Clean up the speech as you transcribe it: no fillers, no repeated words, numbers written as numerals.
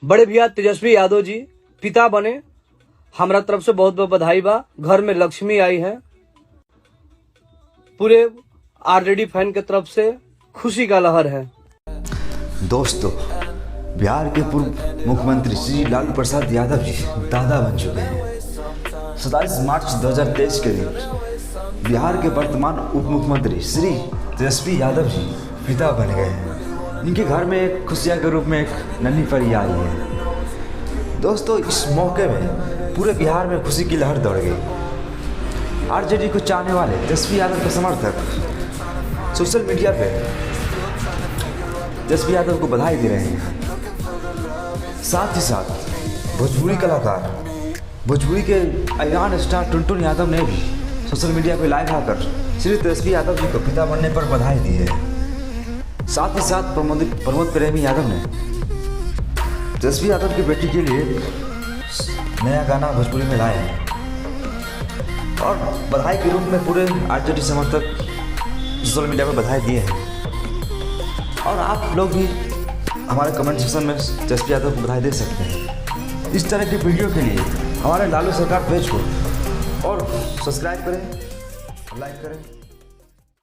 बड़े भैया तेजस्वी यादव जी पिता बने, हमारा तरफ से बहुत बहुत बधाई बा। घर में लक्ष्मी आई है। पूरे आरजेडी फैन के तरफ से खुशी का लहर है। दोस्तों, बिहार के पूर्व मुख्यमंत्री श्री लालू प्रसाद यादव जी दादा बन चुके हैं। 27 मार्च 2023 के दिन बिहार के वर्तमान उप मुख्यमंत्री श्री तेजस्वी यादव जी पिता बन गए हैं। इनके घर में एक खुशियाँ के रूप में एक नन्ही परी आई है। दोस्तों, इस मौके में पूरे बिहार में खुशी की लहर दौड़ गई। आरजेडी को चाहने वाले तेजस्वी यादव के समर्थक सोशल मीडिया पे तेजस्वी यादव को बधाई दे रहे हैं। साथ ही साथ भोजपुरी कलाकार, भोजपुरी के अयान स्टार टुनटुन यादव ने भी सोशल मीडिया पे लाइव आकर श्री तेजस्वी यादव जी को पिता बनने पर बधाई दी है। साथ ही साथ प्रमोद प्रेमी यादव ने तेजस्वी यादव की बेटी के लिए नया गाना भोजपुरी में लाए हैं और बधाई के रूप में पूरे आरजेडी समर्थक सोशल मीडिया पर बधाई दिए हैं। और आप लोग भी हमारे कमेंट सेक्शन में तेजस्वी यादव को बधाई दे सकते हैं। इस तरह की वीडियो के लिए हमारे लालू सरकार पेज को और सब्सक्राइब करें, लाइक करें।